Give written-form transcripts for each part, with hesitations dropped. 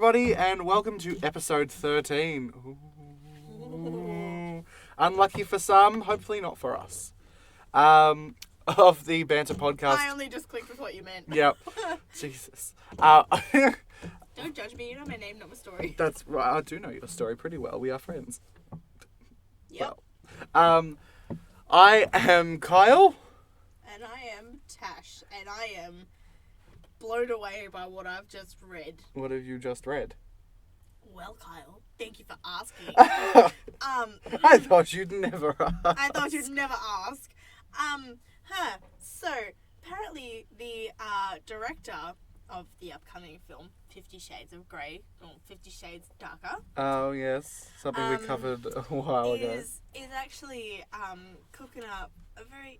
everybody, and welcome to episode 13. Ooh. Unlucky for some, hopefully not for us. Of the Banter podcast. I only just clicked with what you meant. Yep. Jesus. Don't judge me. You know my name, not my story. That's right. I do know your story pretty well. We are friends. Yep. Well, I am Kyle. And I am Tash, and I am blown away by what I've just read. What have you just read? Well, Kyle, thank you for asking. I thought you'd never ask. I thought you'd never ask. So, apparently the director of the upcoming film, 50 Shades of Grey, or 50 Shades Darker. Oh, yes. Something we covered a while ago. Is actually cooking up a very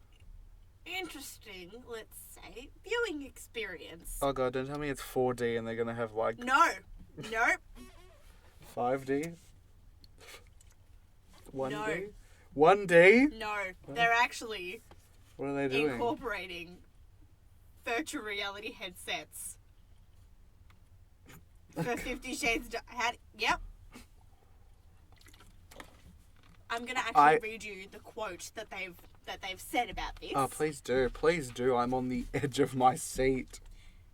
interesting, let's say, viewing experience. Oh, God, don't tell me it's 4D and they're going to have, like... No. Nope. 5D? 1D? No. 1D? No. They're actually What are they doing? incorporating virtual reality headsets for 50 Shades Yep. I'm gonna actually read you the quote that they've said about this. Oh, please do. Please do. I'm on the edge of my seat.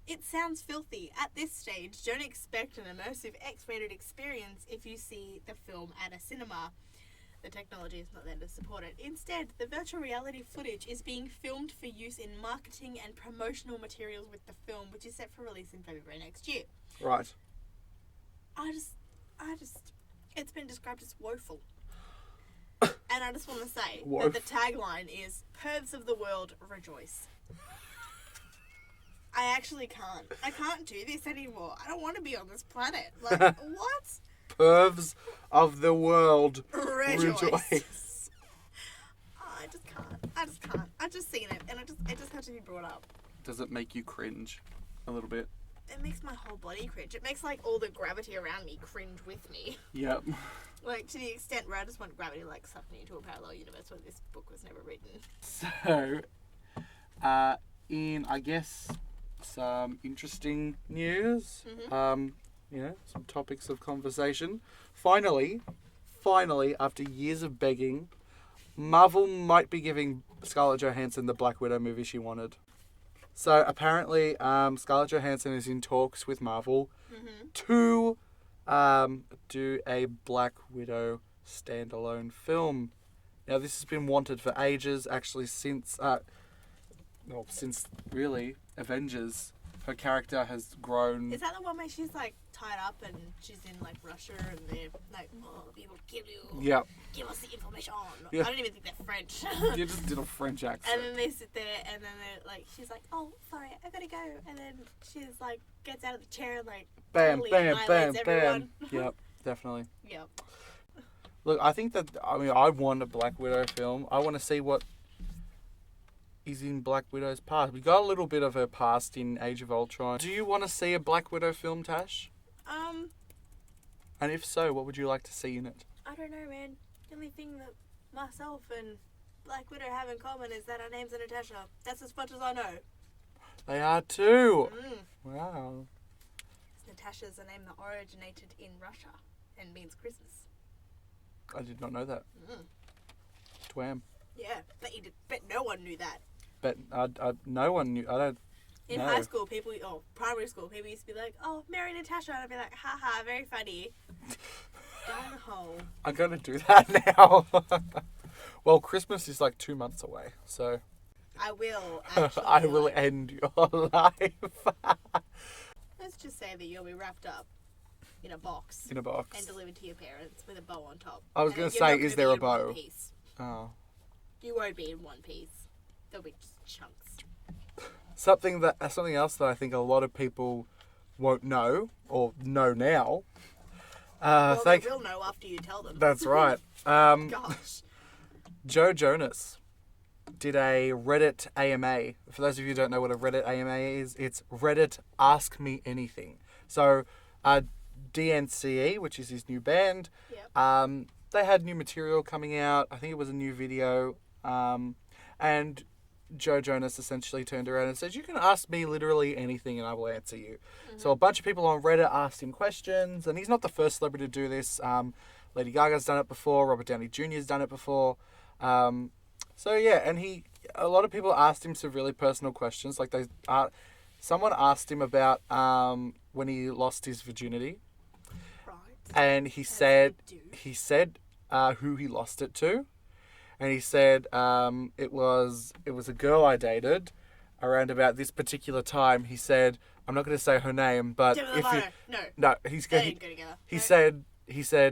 It sounds filthy. At this stage, don't expect an immersive X-rated experience if you see the film at a cinema. The technology is not there to support it. Instead, the virtual reality footage is being filmed for use in marketing and promotional materials with the film, which is set for release in February next year. Right. I just, it's been described as woeful. And I just want to say that the tagline is, "Pervs of the world, rejoice." I actually can't. I can't do this anymore. I don't want to be on this planet. Like, what? Pervs of the world, rejoice. Oh, I just can't. I've just seen it, and it just had to be brought up. Does it make you cringe a little bit? It makes my whole body cringe. It makes, like, all the gravity around me cringe with me. Yep. Like, to the extent where I just want gravity to, like, suck me into a parallel universe where this book was never written. So, in, I guess, some interesting news, some topics of conversation. Finally, after years of begging, Marvel might be giving Scarlett Johansson the Black Widow movie she wanted. So apparently, Scarlett Johansson is in talks with Marvel to do a Black Widow standalone film. Now, this has been wanted for ages, actually since really Avengers. Her character has grown. Is that the one where she's, like, tied up and she's in, like, Russia and they're like, "Oh, we will kill you. Yep. Give us the information." Yeah. I don't even think they're French. You just did a French accent. And then they sit there and then they're like, she's like, "Oh, sorry, I gotta go." And then she's like, gets out of the chair and, like, Bam, totally bam, annihilates bam, everyone. bam. Yep, definitely. Yep. Look, I think that, I want a Black Widow film. I want to see what is in Black Widow's past. We got a little bit of her past in Age of Ultron. Do you want to see a Black Widow film, Tash? And if so, what would you like to see in it? I don't know, man. The only thing that myself and Black Widow have in common is that our names are Natasha. That's as much as I know. They are too. Wow. Natasha's a name that originated in Russia and means Christmas. I did not know that. Twam. Yeah, but no one knew that. But no one knew. I don't. In high school, primary school, people used to be like, "Oh, marry Natasha," and I'd be like, "Haha, very funny." Down the hole. I'm gonna do that now. Well, Christmas is like 2 months away, so. I will. Actually, I will end your life. Let's just say that you'll be wrapped up in a box. In a box. And delivered to your parents with a bow on top. I was going to say, is there a bow? Oh. You won't be in one piece. There'll be just chunks. Something else that I think a lot of people won't know, or know now. They will know after you tell them. That's right. Gosh. Joe Jonas did a Reddit AMA. For those of you who don't know what a Reddit AMA is, it's Reddit Ask Me Anything. So, DNCE, which is his new band, they had new material coming out. I think it was a new video. And Joe Jonas essentially turned around and said, "You can ask me literally anything and I will answer you." So a bunch of people on Reddit asked him questions, and he's not the first celebrity to do this. Lady Gaga's done it before. Robert Downey Jr.'s done it before. So yeah, and a lot of people asked him some really personal questions. Like someone asked him about when he lost his virginity, Right. and he said who he lost it to, and he said it was a girl I dated around about this particular time. He said, I'm not going to say her name, but he said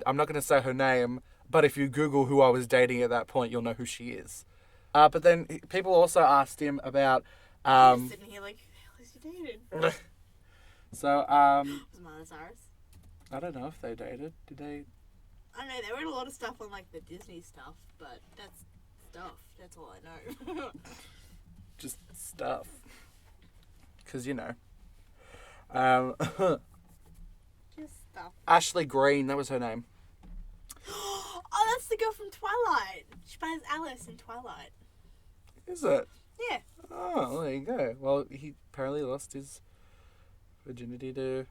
I'm not going to say her name, but if you Google who I was dating at that point, you'll know who she is. But then people also asked him about I'm sitting here like, who the hell is you dated? So Was Miley Cyrus? I don't know if they dated. Did they? I don't know, they wrote a lot of stuff on like the Disney stuff, but that's stuff. That's all I know. Just stuff. Because, you know. Just stuff. Ashley Greene, that was her name. Oh, that's the girl from Twilight. She plays Alice in Twilight. Is it? Yeah. Oh, well, there you go. Well, he apparently lost his virginity to...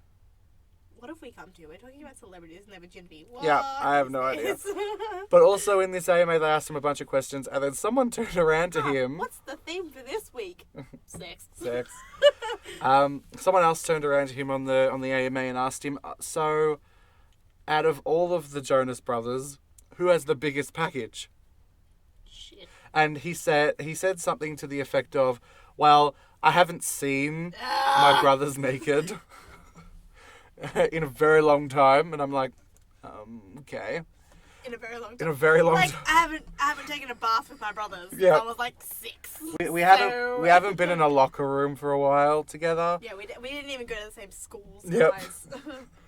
What have we come to? We're talking about celebrities and their virginity. What Yeah, I have no idea. this? But also in this AMA, they asked him a bunch of questions, and then someone turned around to him... What's the theme for this week? Sex. Sex. Someone else turned around to him on the AMA and asked him, so, out of all of the Jonas Brothers, who has the biggest package? Shit. And he said something to the effect of, well, I haven't seen my brothers naked in a very long time. And I'm like, okay. In a very long time. In a very long like, time. I haven't taken a bath with my brothers. Yeah. I was like 6. We haven't been in a locker room for a while together. Yeah, we didn't even go to the same schools, Yep. guys.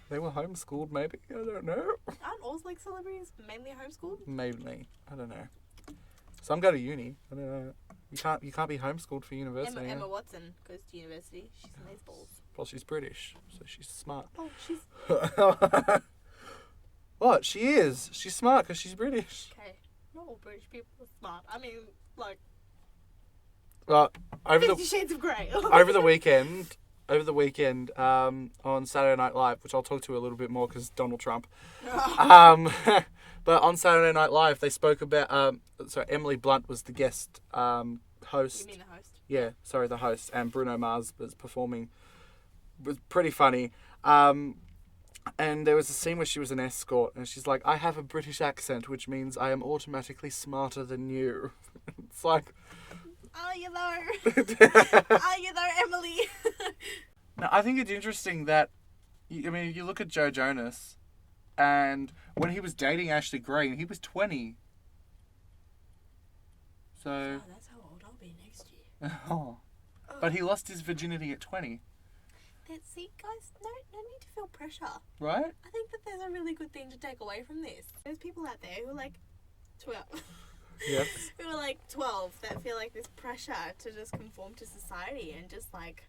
They were homeschooled, maybe. I don't know. Aren't all like celebrities mainly homeschooled? Maybe. I don't know. Some go to uni. I don't know. You can't be homeschooled for university. Emma Watson goes to university. She's amazeballs. Well, she's British, so she's smart. Oh, she's... What? She is. She's smart because she's British. Okay. Not all British people are smart. I mean, like... Well, 50 Shades of Grey. over the weekend, on Saturday Night Live, which I'll talk to a little bit more because Donald Trump. But on Saturday Night Live, they spoke about... Emily Blunt was the guest host. You mean the host? Yeah, sorry, the host. And Bruno Mars was performing. It was pretty funny. And there was a scene where she was an escort, and she's like, I have a British accent, which means I am automatically smarter than you. It's like... Oh, you know, Emily. Now, I think it's interesting that, you look at Joe Jonas, and when he was dating Ashley Greene, he was 20. So... Oh, that's how old I'll be next year. Oh. But he lost his virginity at 20. See, guys, no need to feel pressure. Right? I think that there's a really good thing to take away from this. There's people out there who are like 12. Yes. Who are like 12 that feel like this pressure to just conform to society and just like,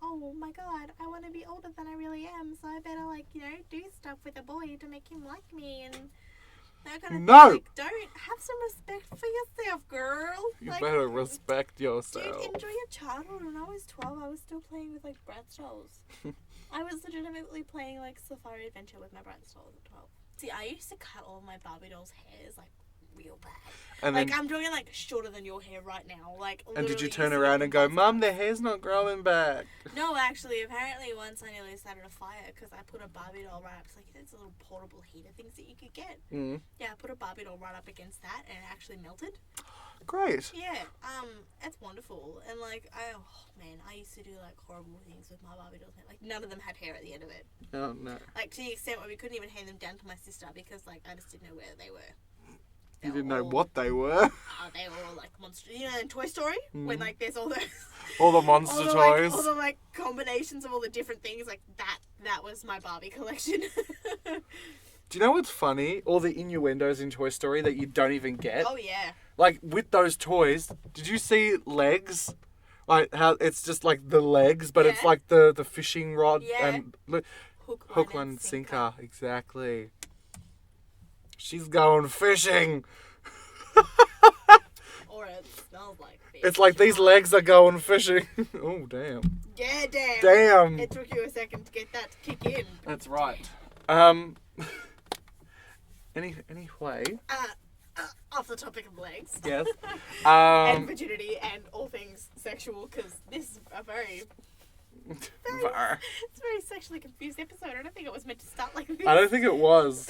oh my god, I want to be older than I really am, so I better do stuff with a boy to make him like me and that kind of thing. Like, don't have some respect for yourself, girl. You better respect yourself. Dude, enjoy your childhood. When I was 12, I was still playing with Bratz dolls. I was legitimately playing Safari Adventure with my Bratz dolls at 12. See, I used to cut all my Barbie dolls' hairs real bad. And then, I'm doing it shorter than your hair right now. And did you turn around and go, Mum, their hair's not growing back? No, actually, apparently once I nearly started a fire because I put a Barbie doll right up. It's a little portable heater things that you could get. Mm. Yeah, I put a Barbie doll right up against that and it actually melted. Great. Yeah, it's wonderful. And I used to do horrible things with my Barbie dolls. None of them had hair at the end of it. Oh no. To the extent where we couldn't even hand them down to my sister because I just didn't know where they were. You didn't know what they were? They were all monster. You know, in Toy Story when there's all those all the monster toys, all the combinations of all the different things that was my Barbie collection. Do you know what's funny? All the innuendos in Toy Story that you don't even get. Oh yeah. With those toys, did you see legs? How it's just the legs, but it's the fishing rod and hook, line, and sinker. Exactly. She's going fishing. Or it smells smells like fish. It's like these legs are going fishing. Oh, damn. Yeah, damn. Damn. It took you a second to get that to kick in. That's right. Anyway. Off the topic of legs. Yes. And virginity and all things sexual, because this is a very it's a very sexually confused episode. I don't think it was meant to start like this. I don't think it was.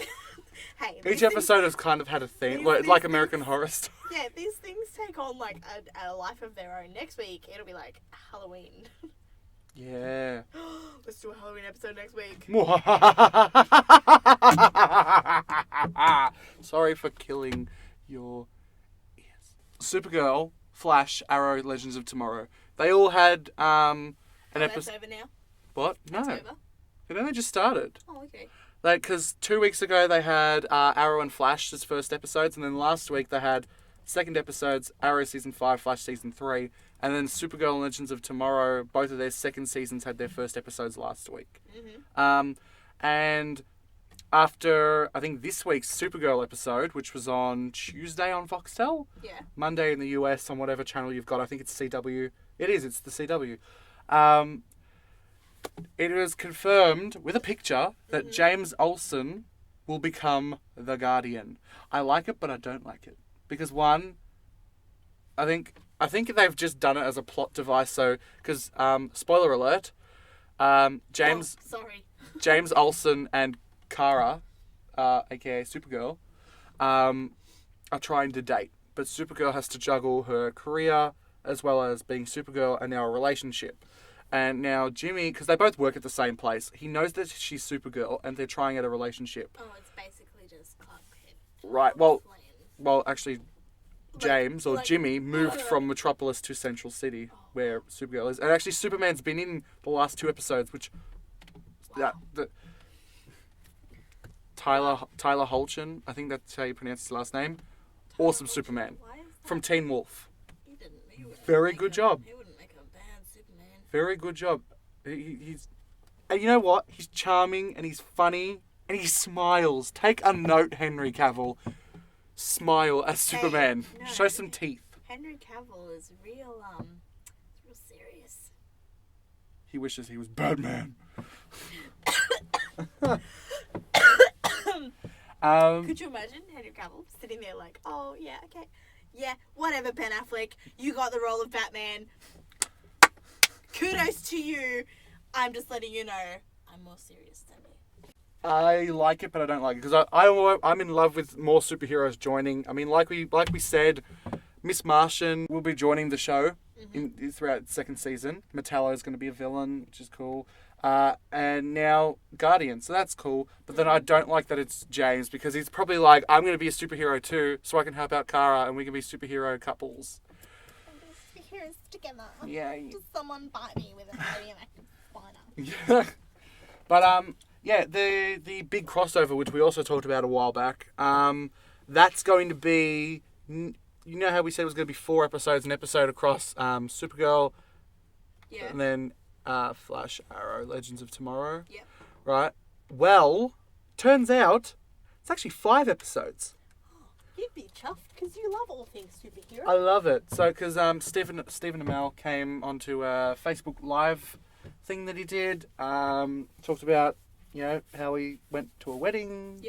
Hey, each episode has kind of had a theme, like American Horror Story. Yeah, these things take on like a life of their own. Next week, it'll be like Halloween. Yeah. Let's do a Halloween episode next week. Sorry for killing your ears. Supergirl, Flash, Arrow, Legends of Tomorrow. They all had an episode. That's over now? What? No. It's over? It only just started. Oh, okay. Because 2 weeks ago they had Arrow and Flash as first episodes, and then last week they had second episodes, Arrow Season 5, Flash Season 3, and then Supergirl and Legends of Tomorrow, both of their second seasons had their first episodes last week. Mm-hmm. And after, I think, this week's Supergirl episode, which was on Tuesday on Foxtel, Yeah. Monday in the US on whatever channel you've got, I think it's CW. It's the CW. It was confirmed with a picture that James Olsen will become the Guardian. I like it, but I don't like it. Because one, I think they've just done it as a plot device. So, because spoiler alert, James Olsen and Kara, aka Supergirl, are trying to date, but Supergirl has to juggle her career as well as being Supergirl and now a relationship. And now Jimmy, because they both work at the same place, he knows that she's Supergirl and they're trying out a relationship. Oh, it's basically just Clark. Right. Well, actually, James or Jimmy moved from Metropolis to Central City, where Supergirl is, and actually Superman's been in the last 2 episodes, which Tyler Hoechlin, I think that's how you pronounce his last name. Awesome Superman from Teen Wolf. Very good job. He wouldn't make a bad Superman. Very good job. He's, and you know what? He's charming and he's funny and he smiles. Take a note, Henry Cavill. Smile as Superman. No. Show some teeth. Henry Cavill is real serious. He wishes he was Batman. Could you imagine Henry Cavill sitting there like, oh yeah, okay, yeah, whatever, Ben Affleck, you got the role of Batman. Kudos to you. I'm just letting you know I'm more serious than you. I like it, but I don't like it because I'm in love with more superheroes joining. I mean, like we said, Miss Martian will be joining the show throughout the second season. Metallo is going to be a villain, which is cool. And now Guardian, so that's cool. But then I don't like that it's James because he's probably like, I'm going to be a superhero too, so I can help out Kara and we can be superhero couples. Superheroes together. Yeah. Just someone bite me with a radioactive spider. Yeah. But yeah, the big crossover, which we also talked about a while back, that's going to be, you know how we said it was going to be 4 episodes, an episode across Supergirl, Yeah. and then Flash, Arrow, Legends of Tomorrow. Yep. Right? Well, turns out it's actually 5 episodes. You'd be chuffed because you love all things superhero. I love it. So, because Stephen Amell came onto a Facebook Live thing that he did, talked about, you know, how he went to a wedding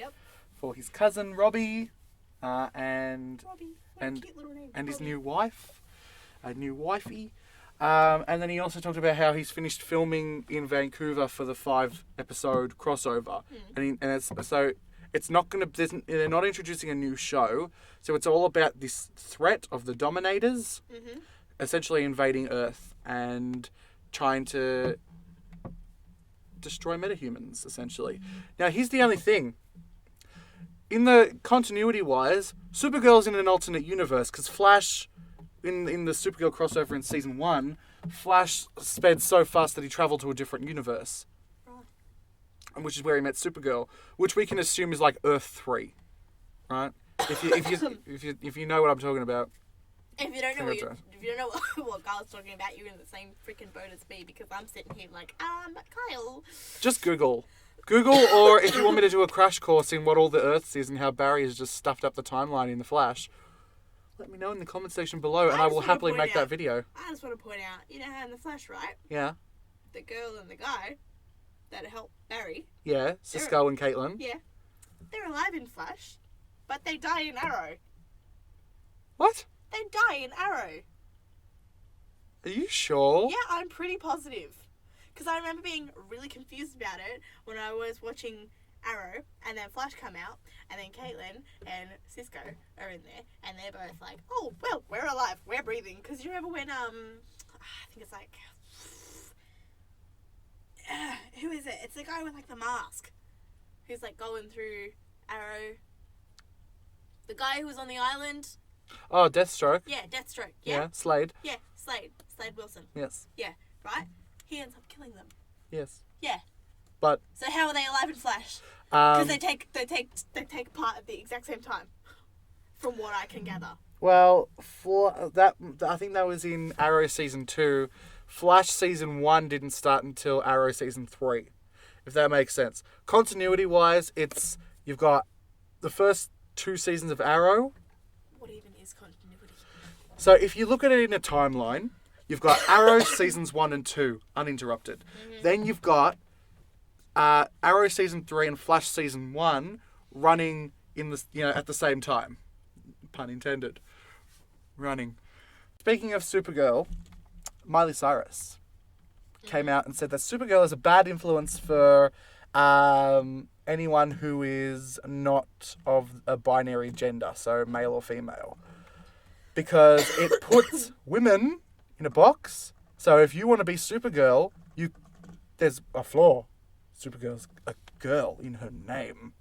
for his cousin Robbie, and Robbie, what a cute little name. and his Robbie. new wife, a new wifey. And then he also talked about how he's finished filming in Vancouver for the 5-episode crossover, it's not going to. They're not introducing a new show, so it's all about this threat of the Dominators, essentially invading Earth and trying to destroy metahumans, essentially. Now, here's the only thing. In the continuity-wise, Supergirl's in an alternate universe, because Flash, in the Supergirl crossover in Season 1, Flash sped so fast that he travelled to a different universe. Right. Which is where he met Supergirl, which we can assume is like Earth 3. Right? If you know what I'm talking about. If you don't know what Kyle's talking about, you're in the same freaking boat as me because I'm sitting here like, Kyle. Just Google, or if you want me to do a crash course in what all the Earths is and how Barry has just stuffed up the timeline in the Flash, Let me know in the comment section below, and I just will wanna happily point make that out- video. I just want to point out, you know how in the Flash, right? Yeah. The girl and the guy that helped Barry, Yeah, Cisco and Caitlin. yeah, they're alive in Flash, but they die in Arrow. What? They die in Arrow. Are you sure? Yeah, I'm pretty positive. Because I remember being really confused about it when I was watching Arrow, and then Flash come out, and then Caitlin and Cisco are in there, and they're both like, oh, well, we're alive, we're breathing. Because you remember when, I think it's like, who is it? It's the guy with, like, the mask, who's, like, going through Arrow. The guy who was on the island. Oh, Deathstroke. Yeah, Deathstroke. Yeah. Slade. Yeah, Slade Wilson. Yes. Yeah, right? He ends up killing them. Yes. Yeah. But So how are they alive in Flash? Because they take part at the exact same time, from what I can gather. well, for that, I think that was in Arrow season 2. Flash season 1 didn't start until Arrow season 3, if that makes sense. Continuity wise, you've got the first 2 seasons of Arrow. What even is continuity? So if you look at it in a timeline, you've got Arrow seasons 1 and 2 uninterrupted. Mm-hmm. Then you've got Arrow season 3 and Flash season 1 running in at the same time. Pun intended. Running. Speaking of Supergirl, Miley Cyrus came out and said that Supergirl is a bad influence for anyone who is not of a binary gender, so male or female. Because it puts women in a box. So if you want to be Supergirl, there's a flaw. Supergirl's a girl in her name.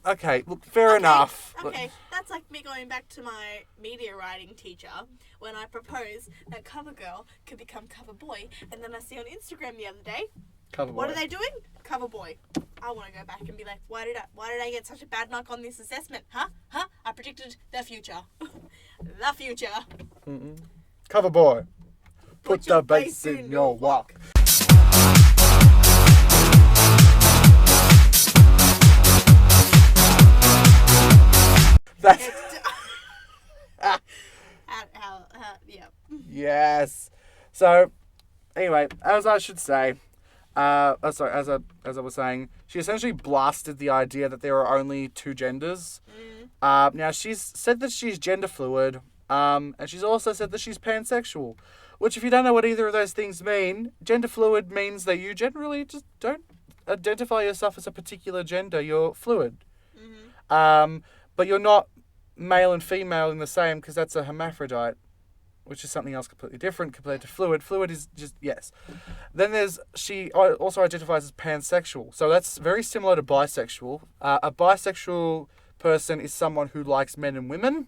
Okay, look, fair enough. Okay, that's like me going back to my media writing teacher when I proposed that Cover Girl could become Cover Boy, and then I see on Instagram the other day, Cover boy. What are they doing? Cover Boy. I want to go back and be like, why did I get such a bad knock on this assessment? Huh? I predicted the future. The future. Mm-mm. Cover boy. Put the bass in your walk. That's yeah. Yes. So, anyway, as I should say, as I was saying, she essentially blasted the idea that there are only 2 genders. Now she's said that she's gender fluid, and she's also said that she's pansexual. Which, if you don't know what either of those things mean, gender fluid means that you generally just don't identify yourself as a particular gender. You're fluid. But you're not male and female in the same, because that's a hermaphrodite, which is something else completely different compared to fluid. Fluid is just, yes. Then she also identifies as pansexual. So that's very similar to bisexual. A bisexual person is someone who likes men and women.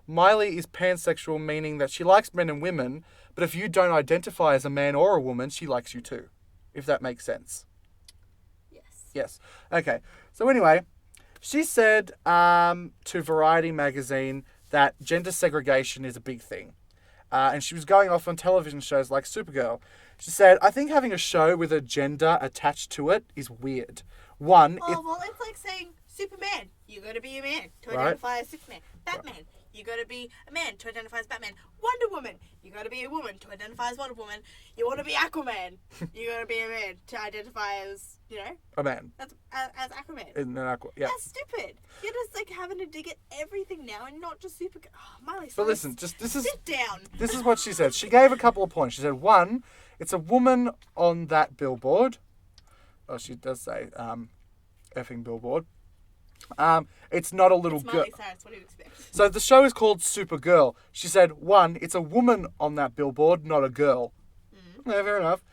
Miley is pansexual, meaning that she likes men and women, but if you don't identify as a man or a woman, she likes you too, if that makes sense. Yes. Okay. So anyway, she said to Variety magazine that gender segregation is a big thing. And she was going off on television shows like Supergirl. She said, I think having a show with a gender attached to it is weird. Well, it's like saying Superman, you got to be a man to identify as Superman. Batman, you got to be a man to identify as Batman. Wonder Woman, you got to be a woman to identify as Wonder Woman. You want to be Aquaman, you got to be a man to identify as, a man. That's as Aquaman. In an aqua, yeah. That's stupid. You're just like having to dig at everything now and not just Supergirl. Oh, Miley Cyrus. But listen, sit down. This is what she said. She gave a couple of points. She said, 1, it's a woman on that billboard. Oh, she does say effing billboard. It's not a little girl. Miley Cyrus, what do you expect? So the show is called Supergirl. She said, 1, it's a woman on that billboard, not a girl. Yeah, fair enough.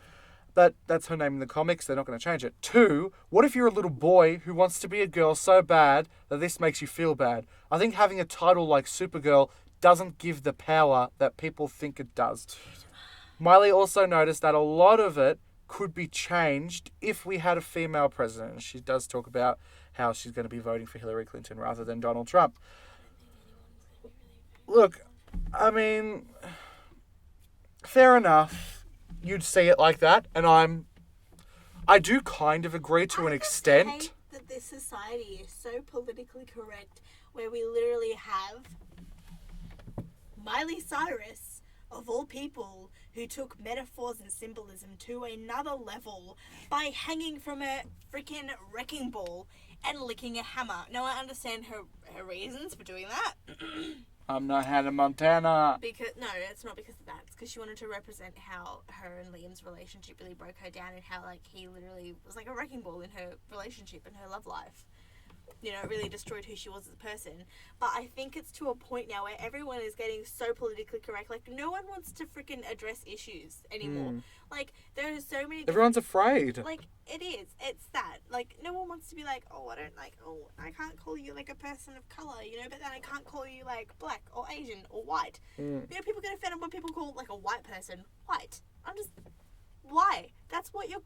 But that's her name in the comics. They're not going to change it. 2, what if you're a little boy who wants to be a girl so bad that this makes you feel bad? I think having a title like Supergirl doesn't give the power that people think it does. Miley also noticed that a lot of it could be changed if we had a female president. She does talk about how she's going to be voting for Hillary Clinton rather than Donald Trump. Look, I mean, fair enough. You'd see it like that, and I do kind of agree to an extent. I hate that this society is so politically correct, where we literally have Miley Cyrus, of all people, who took metaphors and symbolism to another level by hanging from a freaking wrecking ball and licking a hammer. Now, I understand her reasons for doing that. I'm not Hannah Montana. No, it's not because of that. It's because she wanted to represent how her and Liam's relationship really broke her down and how, like, he literally was like a wrecking ball in her relationship and her love life. You know, it really destroyed who she was as a person. But I think it's to a point now where everyone is getting so politically correct. Like, no one wants to freaking address issues anymore. Like, there are so many... Everyone's afraid. Like, it is. It's that. Like, no one wants to be like, oh, I can't call you, like, a person of colour, you know, but then I can't call you, like, black or Asian or white. You know, people get offended when people call, like, a white person white. I'm just... Why? That's what you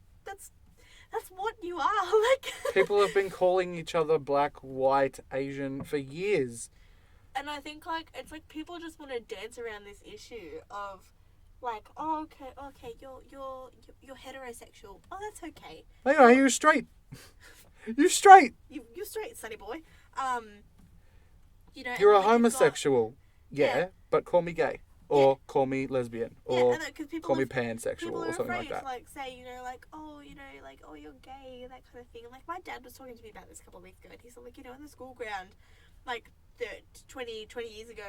are. Like, people have been calling each other black, white, Asian for years. And I think, like, it's like people just want to dance around this issue of, like, oh, okay, you're heterosexual. Oh, that's okay. Hey, are you straight? You straight. You're straight, sonny boy. You know, You're a like, homosexual. Yeah, but call me gay. Or call me lesbian. Or call me pansexual or something like that. People are afraid to, like, say, you know, like, oh, you know, like, oh, you're gay, that kind of thing. Like, my dad was talking to me about this a couple of weeks ago, and he said, like, you know, in the school ground, like, 20 years ago,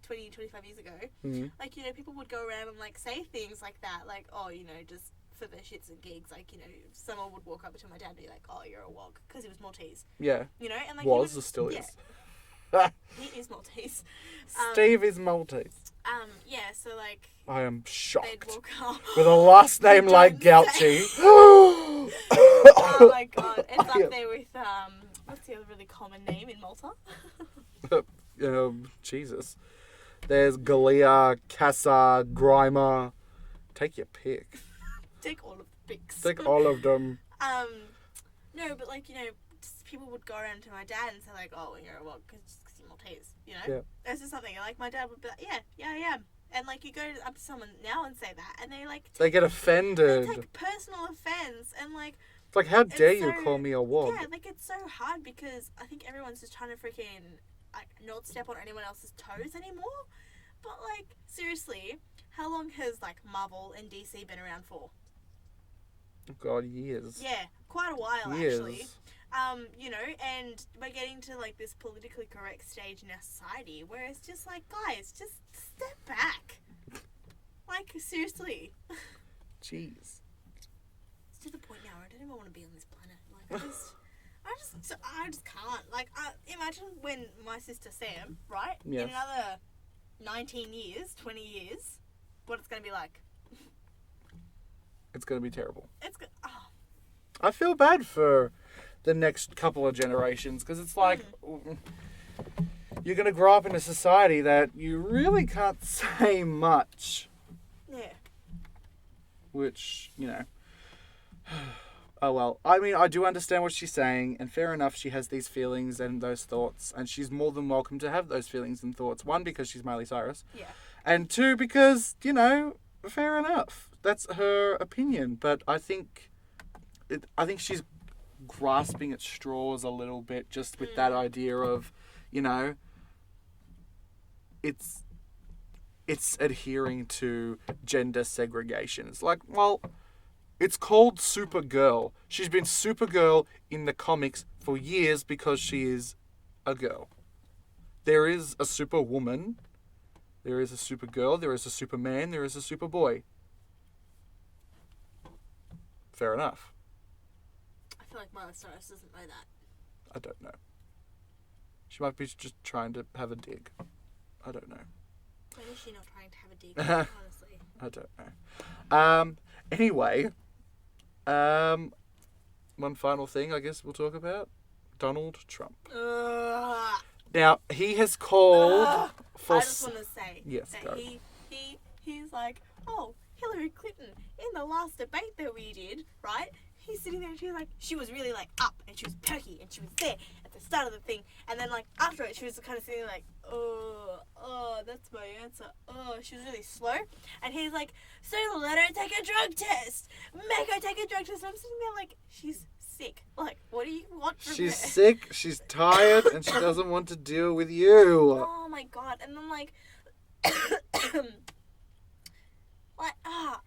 25 years ago, like, you know, people would go around and, like, say things like that, like, oh, you know, just for the shits and gigs, like, you know, someone would walk up to my dad and be like, oh, you're a wog, because he was Maltese. Yeah. You know, and, like, or still is. He is Maltese. Steve is Maltese. Yeah, so, like... I am shocked. They'd walk up. With a last name like Gauchi. Oh my god. It's up there with, what's the other really common name in Malta? Jesus. There's Galia, Casa, Grimer. Take your pick. Take all of the picks. Take all of them. No, but, like, you know, just people would go around to my dad and say, like, oh, you're a wog because you're Maltese, you know? Yeah. That's just something, like, my dad would be like, yeah, I am. And, like, you go up to someone now and say that, and they, like... They get offended. They take personal offense, and, like... It's like, how dare you call me a wog? Yeah, like, it's so hard because I think everyone's just trying to freaking, like, not step on anyone else's toes anymore. But, like, seriously, how long has, like, Marvel and DC been around for? Oh, God, years. Yeah, quite a while, years. Actually. You know, and we're getting to, like, this politically correct stage in our society where it's just like, guys, just step back. Like, seriously. Jeez. It's to the point now where I don't even want to be on this planet. Like, I just can't. Like, imagine when my sister Sam, right? Yes. In another 19 years, 20 years, what it's going to be like. It's going to be terrible. Oh. I feel bad for the next couple of generations because it's like you're going to grow up in a society that you really can't say much. Yeah. Which, you know, oh well. I mean, I do understand what she's saying, and fair enough, she has these feelings and those thoughts, and she's more than welcome to have those feelings and thoughts. One, because she's Miley Cyrus. Yeah. And two, because, you know, fair enough. That's her opinion, but I think she's grasping at straws a little bit just with that idea of, you know, it's adhering to gender segregation. It's like, well, it's called Supergirl. She's been Supergirl in the comics for years because she is a girl. There is a Superwoman, there is a Supergirl, there is a Superman, there is a Superboy. Fair enough. I feel like Miley Cyrus doesn't know that. I don't know. She might be just trying to have a dig. I don't know. When is she not trying to have a dig, honestly? I don't know. Anyway, one final thing I guess we'll talk about. Donald Trump. Now, he has called for... I just want to say yes, that go. he's like, oh, Hillary Clinton, in the last debate that we did, right? He's sitting there and she's like, she was really like up and she was perky and she was there at the start of the thing. And then like after it, she was kind of sitting there like, oh, that's my answer. Oh, she was really slow. And he's like, so let her take a drug test. Make her take a drug test. And I'm sitting there like, she's sick. Like, what do you want from her? She's sick, she's tired, and she doesn't want to deal with you. Oh my God. And then like,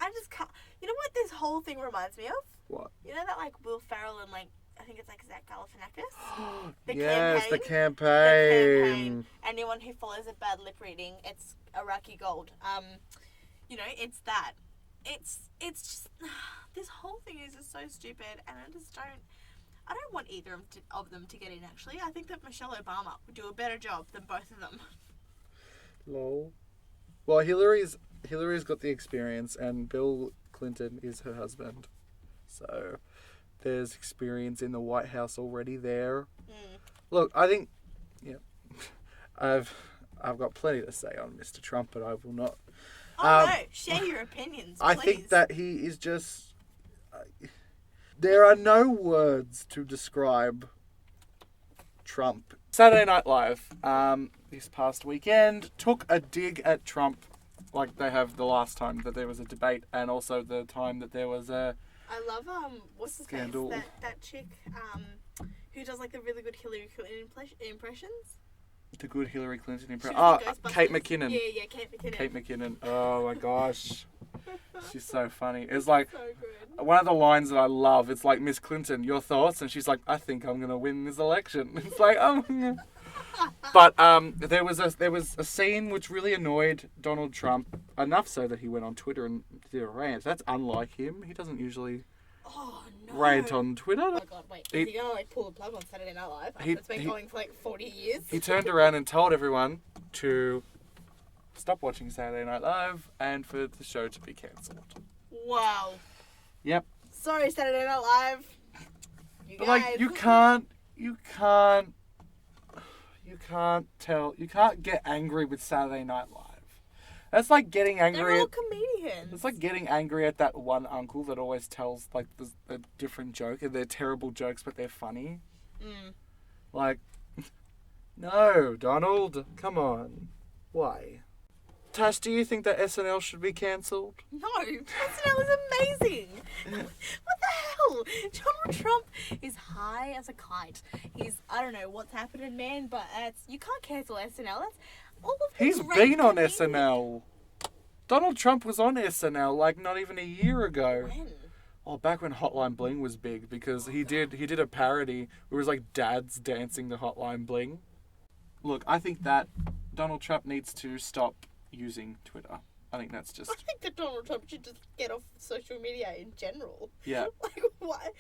I just can't. You know what this whole thing reminds me of? What? You know that like Will Ferrell and like I think it's like Zach Galifianakis. Yes, the The campaign. campaign. Anyone who follows a bad lip reading, it's Iraqi gold. You know, it's that. It's just this whole thing is just so stupid, and I don't want either of them to get in. Actually, I think that Michelle Obama would do a better job than both of them. Lol. Well, Hillary's got the experience, and Bill Clinton is her husband, so there's experience in the White House already there. Look, I think, yeah, I've got plenty to say on Mr. Trump, but I will not. Oh no! Share your opinions, please. I think that he is just. There are no words to describe Trump. Saturday Night Live, this past weekend, took a dig at Trump, like they have the last time that there was a debate, and also the time that there was a. I love what's his scandal. face? That chick who does like the really good Hillary Clinton impressions. The good Hillary Clinton impression. She was Oh, in Ghostbusters. Kate McKinnon. Yeah, Kate McKinnon. Kate McKinnon. Oh my gosh. She's so funny. It's like So good. one of the lines that I love. It's like, Miss Clinton, your thoughts? And she's like, I think I'm going to win this election. It's like, oh. But there was a scene which really annoyed Donald Trump, enough so that he went on Twitter and did a rant. That's unlike him. He doesn't usually rant on Twitter. Oh my god, wait. Is he gonna like pull the plug on Saturday Night Live? It's been going for like 40 years. He turned around and told everyone to stop watching Saturday Night Live and for the show to be cancelled. Wow. Yep. Sorry, Saturday Night Live. You But guys. like you can't get angry with Saturday Night Live. That's like getting angry They're all at. comedians. It's like getting angry at that one uncle that always tells like a different joke, and they're terrible jokes, but they're funny. Like, no, Donald, come on. Why? Tash, do you think that SNL should be cancelled? No, SNL is amazing. What the hell? Donald Trump is high as a kite. I don't know what's happening, man, but you can't cancel SNL. That's all of the He's great been on comedians. SNL. Donald Trump was on SNL like not even a year ago. When? Oh, back when Hotline Bling was big, because he did a parody where it was like dads dancing to Hotline Bling. Look, I think that Donald Trump needs to stop using Twitter. I think that's just... I think that Donald Trump should just get off social media in general. Yeah. Like, what?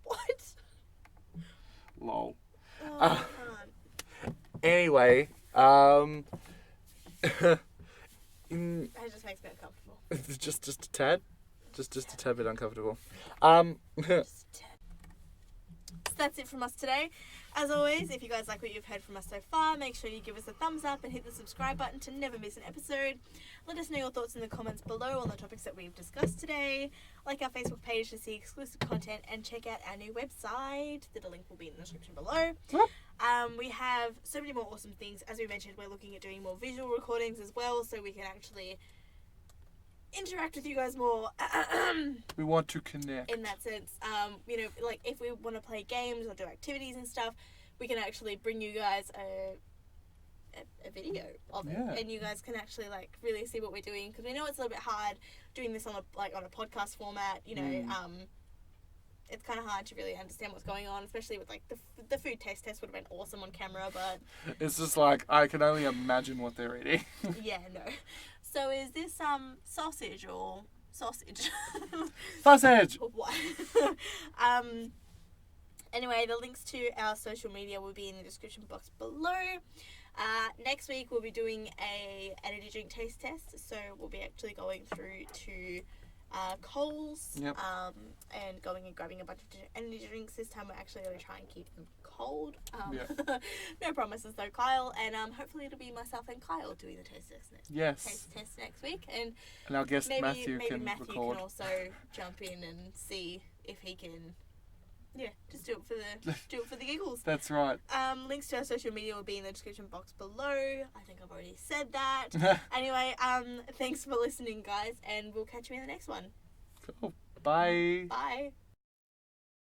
What? Lol. Oh, I can't. Anyway, That just makes me uncomfortable. just a tad? Just a tad bit uncomfortable. So that's it from us today. As always, if you guys like what you've heard from us so far, make sure you give us a thumbs up and hit the subscribe button to never miss an episode. Let us know your thoughts in the comments below on the topics that we've discussed today. Like our Facebook page to see exclusive content and check out our new website. The link will be in the description below. We have so many more awesome things. As we mentioned, we're looking at doing more visual recordings as well, so we can actually interact with you guys more. We want to connect. In that sense, you know, like if we want to play games or do activities and stuff, we can actually bring you guys a video of it, and you guys can actually like really see what we're doing, because we know it's a little bit hard doing this on a podcast format. You know, it's kind of hard to really understand what's going on, especially with like the food taste test would have been awesome on camera, but it's just like I can only imagine what they're eating. yeah, no. So is this sausage or sausage? Sausage. What? Anyway, the links to our social media will be in the description box below. Next week we'll be doing a energy drink taste test, so we'll be actually going through to Coles, and going and grabbing a bunch of energy drinks. This time we're actually going to try and keep them cold. No promises though, Kyle, and hopefully it'll be myself and Kyle doing the taste test next week, and our guest maybe Matthew can Matthew record. can also jump in and see if he can. Yeah, just do it for the giggles. That's right. Links to our social media will be in the description box below. I think I've already said that. Anyway, thanks for listening, guys, and we'll catch you in the next one. Cool. Bye. Bye.